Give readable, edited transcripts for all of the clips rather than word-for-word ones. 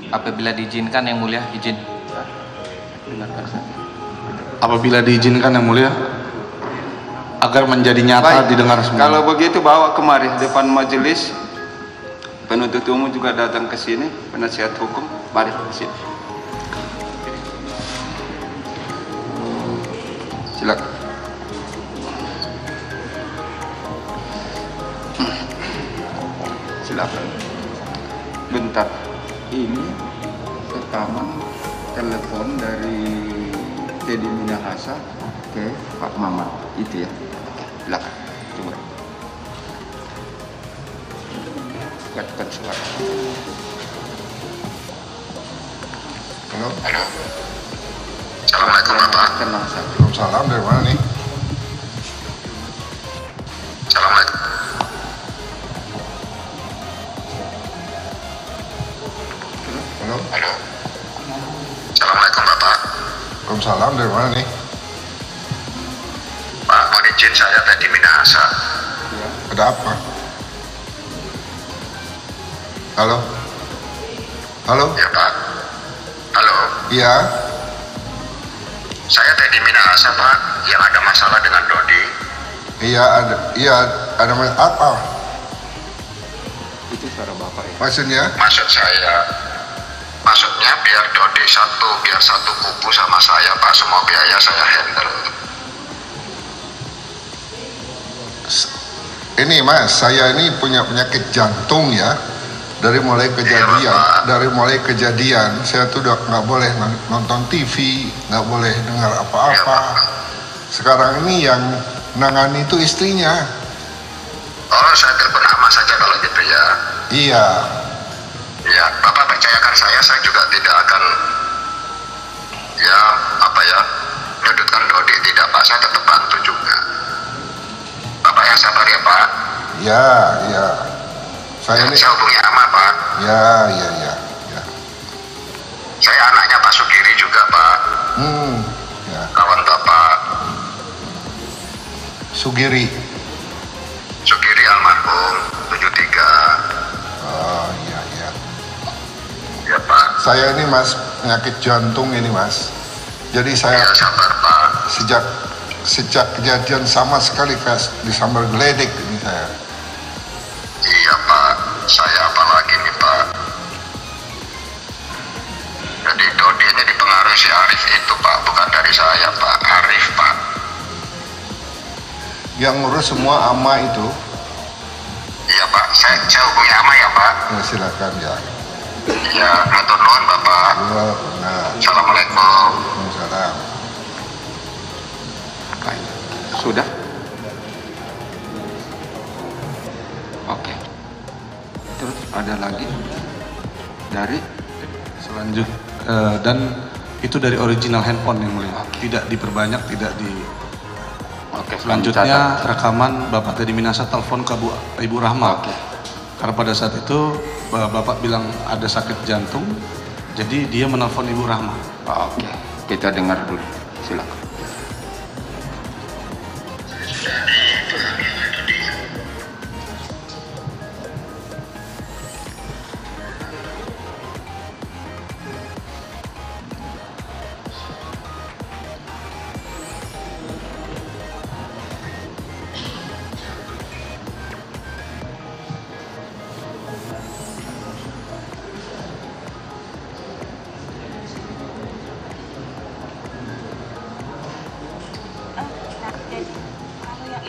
Apabila diizinkan yang mulia, izin. Dengarkan saja. Apabila diizinkan yang mulia, agar menjadi nyata. Baik, didengar semua. kalau begitu bawa kemari depan majelis. Penuntut umum juga datang ke sini, penasihat hukum, mari ke sini. Silakan. Silakan. Bentar. Ini rekaman telepon dari Teddy Minahasa ke Pak Mamat, itu ya. Silakan. Tunggu. Buatkan suara. Halo. Halo. Assalamualaikum Bapak. Tenang saja. Salam dari mana nih? Assalamualaikum. Halo. Halo. Assalamualaikum Bapak. Salam dari mana nih? Pak, mohon izin saya Teddy Minahasa. Ada apa? Halo. Halo. Ya Pak. Halo. Iya. Saya Teddy Minahasa Pak, yang ada masalah dengan Dodi. Iya ada. Iya ada apa? Itu suara Bapak ya. Maksudnya? Maksudnya biar Dodi biar satu kubu sama saya Pak, semua biaya saya handle. Ini Mas, saya ini punya penyakit jantung ya. Dari mulai kejadian, saya tuh udah nggak boleh nonton TV, nggak boleh dengar apa-apa. Sekarang ini yang nangani itu istrinya. Oh, saya telepon Ama saja kalau gitu ya. Iya. Ya, Bapak percayakan saya juga tidak akan menyudutkan Dodi, tidak Pak, saya tetap bantu juga. Bapak yang sabar ya Pak. Ya. Saya hubungi Ama Pak. Ya. Saya anaknya Pak Sugiri juga Pak. Ya. Kawan Bapak Sugiri almarhum 73. Oh iya. Ya Pak. Saya ini Mas penyakit jantung ini Mas. Jadi saya Ya sabar Pak. sejak kejadian sama sekali kayak disambar geledek ini saya. Iya Pak. Saya apalagi nih Pak. Jadi Dodi ini dipengaruhi si Arif itu Pak, bukan dari saya Pak. Arif Pak. Yang ngurus semua Ama itu. Iya Pak. Saya hubungi Ama ya Pak. Ya silakan ya. Ya, matur nuwun Bapak. Nah. Assalamualaikum. Waalaikumsalam. Baik. Sudah? Oke. Terus ada lagi dari Dan itu dari original handphone yang mulia. Tidak diperbanyak, tidak di. Oke, Selanjutnya rekaman Bapak Teddy Minahasa telepon ke Ibu Rahma. Oke. Karena pada saat itu Bapak bilang ada sakit jantung, jadi dia menelpon Ibu Rahma. Oke. Kita dengar dulu. Silakan.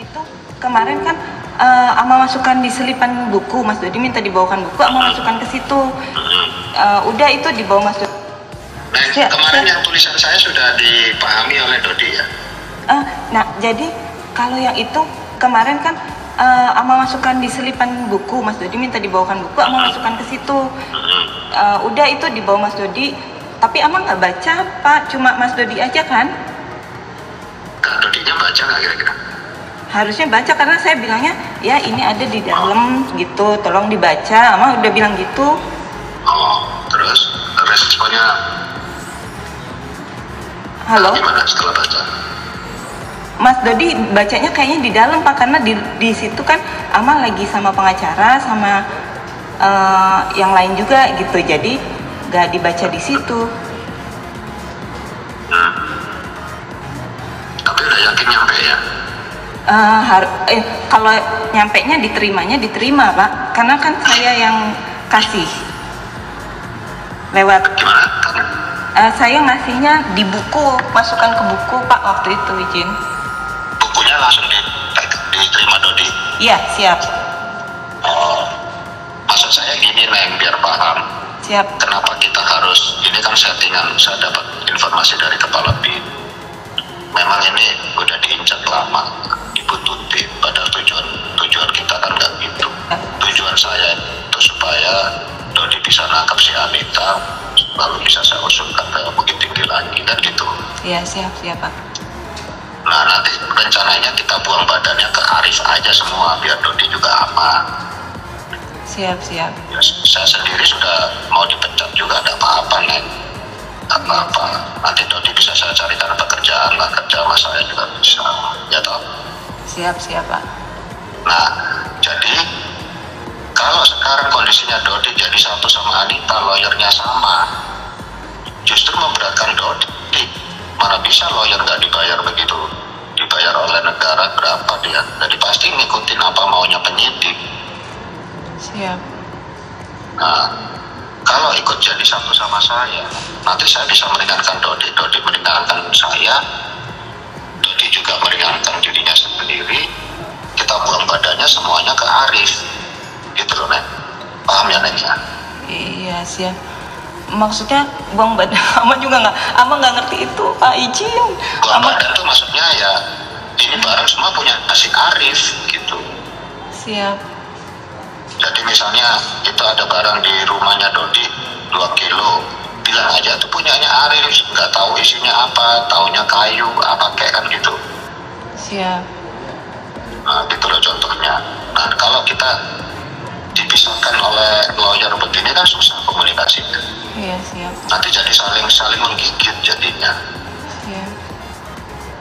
Itu kemarin kan Ama masukkan di selipan buku, Mas Dodi minta dibawakan buku, Ama masukkan ke situ. Udah itu dibawa Mas Dodi. Nah, kemarin yang tulisan saya sudah dipahami oleh Dodi ya. Nah, jadi kalau yang itu kemarin kan Ama masukkan di selipan buku, Mas Dodi minta dibawakan buku, Ama masukkan ke situ. Udah itu dibawa Mas Dodi, tapi Ama nggak baca Pak, cuma Mas Dodi aja kan? Kak Dodinya baca nggak kira-kira? Harusnya baca karena saya bilangnya ya ini ada di dalam gitu, tolong dibaca. Ama udah bilang gitu. Oh, terus responnya Halo? gimana setelah baca? Mas Dodi bacanya kayaknya di dalam Pak, karena di situ kan Ama lagi sama pengacara sama yang lain juga gitu. Jadi nggak dibaca di situ. Tapi udah yakin nyampe ya? Kalau nyampenya diterima Pak, karena kan saya yang kasih lewat. Gimana? Saya ngasihnya di buku, masukkan ke buku Pak waktu itu izin. Bukunya langsung diterima Dodi? Iya siap. Oh, maksud saya gini Neng, biar paham. Siap. Kenapa kita harus, ini kan settingan, saya dapat informasi dari kepala BIN. Memang ini udah diincar lama, dibuntutin, padahal tujuan kita kan nggak gitu. Tujuan saya itu supaya Dodi bisa nangkap si Anita, lalu bisa saya usulkan ke Bukit Tinggi lagi, kan gitu. Iya siap Pak. Nah nanti rencananya kita buang badannya ke Arif aja semua, biar Dodi juga aman. Siap. Ya, saya sendiri sudah mau dipecat juga, ada apa-apa Neng. Apa-apa, nanti Dodi bisa saya carikan pekerjaan lah, kerja sama saya juga bisa, ya toh. Siap Pak. Nah, jadi kalau sekarang kondisinya Dodi jadi satu sama Anita, lawyernya sama, justru memberatkan Dodi. Mana bisa lawyer nggak dibayar begitu? Dibayar oleh negara berapa dia? Jadi pasti ngikutin apa maunya penyidik. Siap. Nah, kalau ikut jadi satu sama saya, nanti saya bisa meringankan Dodi meringankan saya, Dodi juga meringankan dirinya sendiri, kita buang badannya semuanya ke Arif, gitu loh Nen. Paham ya Nen ya? Iya siap. Maksudnya buang badan, Ama juga nggak ngerti itu Pak izin. Buang badan tuh maksudnya ya, ini barang semua punya si Arif, gitu. Siap. Jadi misalnya itu ada barang di rumahnya Dodi 2 kilo, bilang aja itu punyanya Arif, nggak tahu isinya apa, taunya kayu apa kayak kan gitu. Siap. Nah, gitu loh contohnya. Nah kalau kita dipisahkan oleh lawyer begini kan susah komunikasinya. Iya siap. Nanti jadi saling menggigit jadinya. Siap.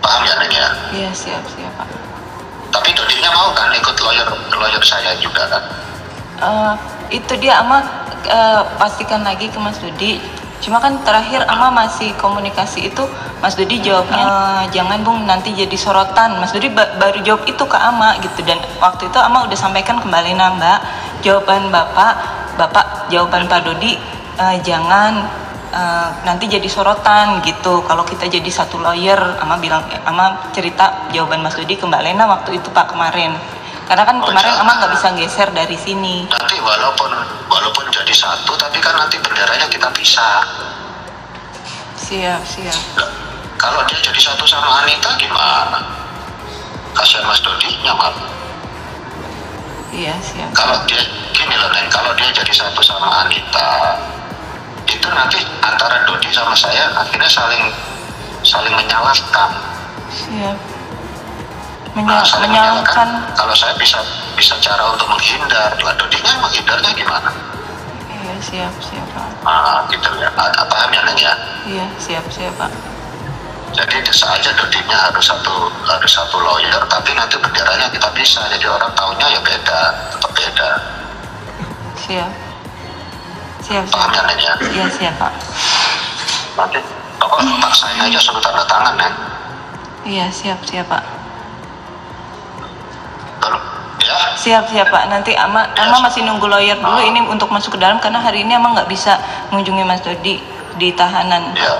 Paham ya Neng ya? Iya siap Pak. Tapi Dodinya mau kan ikut lawyer saya juga kan? Itu dia Ama pastikan lagi ke Mas Dodi. Cuma kan terakhir Ama masih komunikasi itu, Mas Dodi jawabnya jangan Bung nanti jadi sorotan. Mas Dodi baru jawab itu ke Ama gitu, dan waktu itu Ama udah sampaikan kembali Mbak, jawaban Bapak jawaban Pak Dodi jangan nanti jadi sorotan gitu. Kalau kita jadi satu lawyer, Ama cerita jawaban Mas Dodi ke Mbak Lena waktu itu Pak kemarin. Karena kan kemarin Ama nggak bisa geser dari sini. Nanti walaupun jadi satu, tapi kan nanti benderanya kita pisah. Siap. Nah, kalau dia jadi satu sama Anita gimana? Kasihan Mas Dodi nyaman. Iya siap. Kalau dia gini loh Neng, kalau dia jadi satu sama Anita, itu nanti antara Dodi sama saya akhirnya saling menyalahkan. Siap. Saling Menyalahkan. Kalau saya bisa cara untuk menghindar, lah Dodinya menghindarnya gimana? Iya siap Pak. Gitu ya. Paham ya Neng ya? Iya siap Pak. Jadi saja Dodinya harus satu lawyer, tapi nanti benderanya kita bisa, jadi orang taunya ya beda, tetap beda. Siap. Paham ya Neng ya? Iya siap Pak. Nanti paksain aja suruh tanda tangan Neng. Iya siap Pak. Ya. Siap Pak. Nanti Ama masih nunggu lawyer dulu ini untuk masuk ke dalam, karena hari ini Ama nggak bisa mengunjungi Mas Dodi di tahanan. Ya.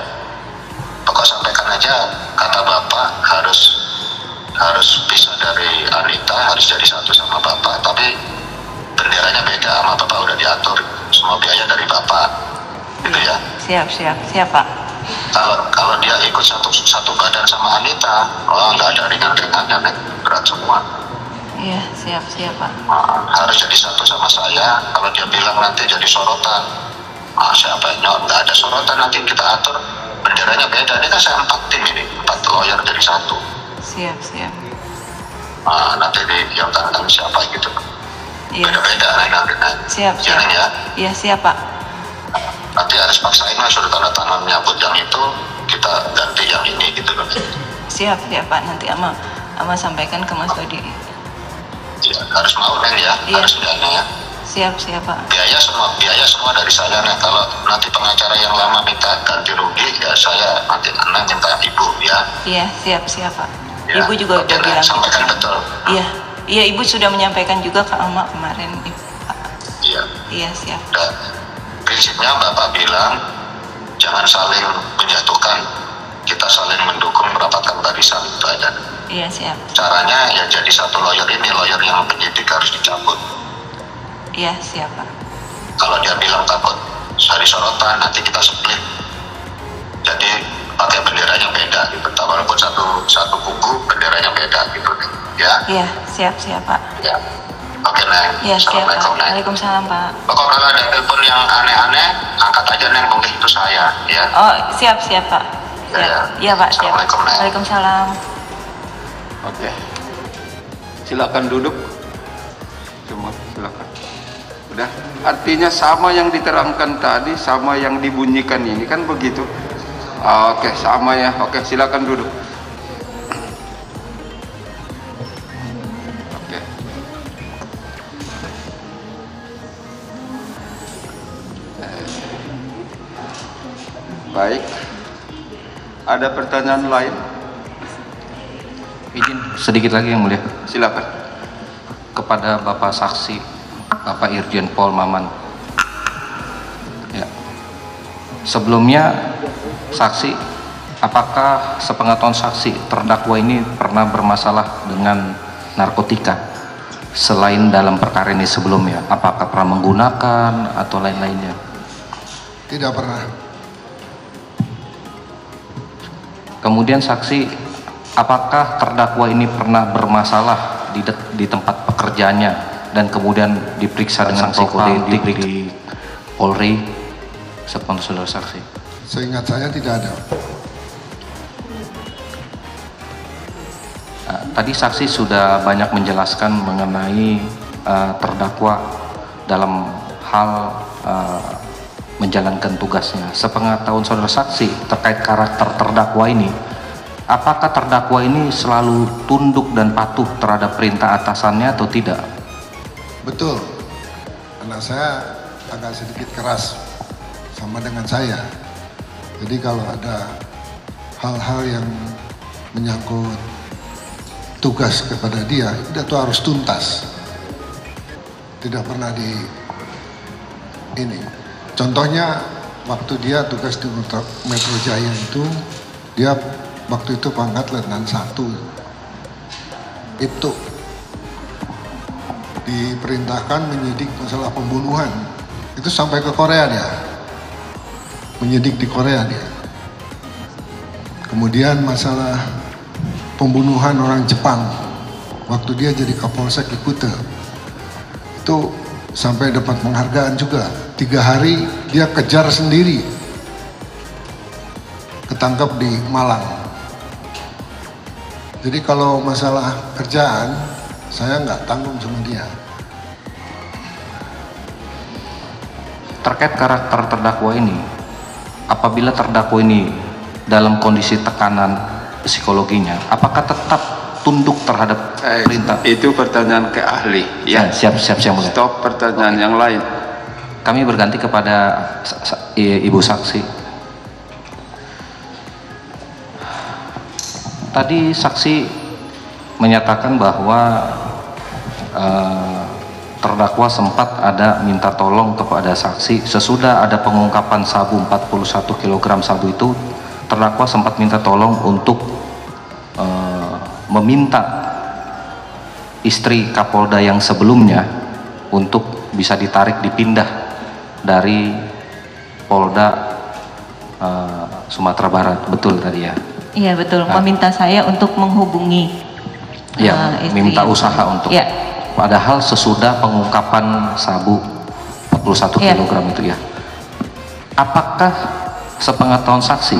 Pokok sampaikan aja kata Bapak harus pisah dari Anita, harus jadi satu sama Bapak, tapi benderanya beda sama Bapak, udah diatur semua biaya dari Bapak. Gitu ya. Siap Pak. Kalau dia ikut satu badan sama Anita, nggak ada ringan-ringannya Nek, berat semua. Iya siap Pak. Harus jadi satu sama saya. Kalau dia bilang nanti jadi sorotan, siapa yang nggak ada sorotan, nanti kita atur benderanya beda. Ini kan saya 4 tim ini, 4 lawyer jadi satu. Siap. Nanti yang tangan siapa gitu. Iya. Beda-beda ringan-ringan. Siap. Ya. Iya siap Pak. Nanti harus paksain lah suruh tanda tangan nyabut yang itu, kita ganti yang ini gitu loh. Siap Pak. Nanti Ama sampaikan ke Mas Dodi. Ya, harus mau Neng ya, Iya. harus enggaknya ya. siap Pak. Biaya semua dari saya nih. Kalau nanti pengacara yang lama minta ganti rugi, ya saya nanti minta ibu ya. Iya, siap Pak. Ya, Ibu juga oke, udah bilang sampaikan gitu. betul. Iya, Ibu sudah menyampaikan juga ke Ama kemarin, Pak. Iya. Iya, siap. Dan prinsipnya Bapak bilang jangan saling menjatuhkan, kita saling mendukung, merapatkan barisan itu aja. Iya, siap. Caranya ya jadi satu lawyer ini, lawyer yang penyidik harus dicabut. Iya, siap Pak. Kalau dia bilang takut dari sorotan, nanti kita split. Jadi pakai benderanya beda gitu. Walaupun satu buku benderanya beda gitu ya. Iya, siap Pak. Ya. Oke, Neng. Iya, siap Pak. Assalamualaikum, Neng. Waalaikumsalam Pak. Pokoknya kalau ada telepon yang aneh-aneh, angkat aja, Neng, mungkin itu saya ya. Oh, siap Pak. Ya. Iya Pak, siap. Assalamualaikum, Neng. Waalaikumsalam. Oke. Silakan duduk. Semua silakan. Udah, artinya sama yang diterangkan tadi, sama yang dibunyikan ini kan begitu. Oke, sama ya. Oke, silakan duduk. Oke. Baik. Ada pertanyaan lain? Izin sedikit lagi yang mulia. Silakan. Kepada Bapak Saksi, Bapak Irjen Pol Maman. Ya. Sebelumnya saksi, apakah sepengetahuan saksi terdakwa ini pernah bermasalah dengan narkotika selain dalam perkara ini sebelumnya? Apakah pernah menggunakan atau lain-lainnya? Tidak pernah. Kemudian saksi, apakah terdakwa ini pernah bermasalah di tempat pekerjaannya dan kemudian diperiksa dengan kode etik di Polri? Sepengetahuan saudara saksi. Seingat saya tidak ada. Tadi saksi sudah banyak menjelaskan mengenai terdakwa dalam hal menjalankan tugasnya. Sepengetahuan saudara saksi terkait karakter terdakwa ini, apakah terdakwa ini selalu tunduk dan patuh terhadap perintah atasannya atau tidak? Betul. Anak saya agak sedikit keras sama dengan saya. Jadi kalau ada hal-hal yang menyangkut tugas kepada dia, itu harus tuntas. Tidak pernah ini. Contohnya waktu dia tugas di Metro Jaya itu, dia waktu itu pangkat Letnan 1. Itu diperintahkan menyidik masalah pembunuhan. Itu sampai ke Korea dia. Menyidik di Korea dia. Kemudian masalah pembunuhan orang Jepang. Waktu dia jadi Kapolsek di Kute. Itu sampai dapat penghargaan juga. 3 hari dia kejar sendiri. Ketangkap di Malang. Jadi kalau masalah kerjaan, saya nggak tanggung sama dia. Terkait karakter terdakwa ini, apabila terdakwa ini dalam kondisi tekanan psikologinya, apakah tetap tunduk terhadap perintah? Itu pertanyaan ke ahli. Ya, Siap mulia. Stop pertanyaan yang lain. Kami berganti kepada Ibu Saksi. Tadi saksi menyatakan bahwa terdakwa sempat ada minta tolong kepada saksi sesudah ada pengungkapan sabu 41 kg sabu itu, terdakwa sempat minta tolong untuk meminta istri Kapolda yang sebelumnya untuk bisa ditarik dipindah dari Polda Sumatera Barat, betul tadi ya? Iya betul, meminta saya untuk menghubungi ya, minta usaha untuk ya. Padahal sesudah pengungkapan sabu 41 kg itu ya. Apakah sepengetahuan saksi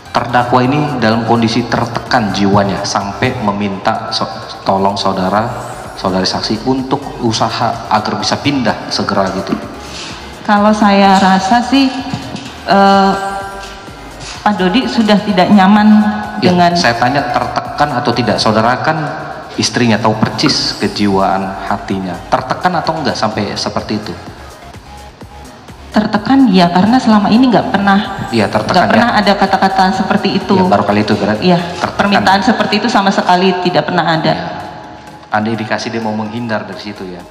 terdakwa ini dalam kondisi tertekan jiwanya sampai meminta tolong saudari saksi untuk usaha agar bisa pindah segera gitu? Kalau saya rasa sih Pak Dodi sudah tidak nyaman Ya, dengan. saya tanya tertekan atau tidak. Saudara kan istrinya, tahu percis kejiwaan hatinya. Tertekan atau enggak sampai seperti itu? Tertekan ya, karena selama ini nggak pernah. Iya, tertekan nggak pernah ada kata-kata seperti itu. Ya, baru kali itu berarti. Iya, permintaan seperti itu sama sekali tidak pernah ada. Ada indikasi dia mau menghindar dari situ ya.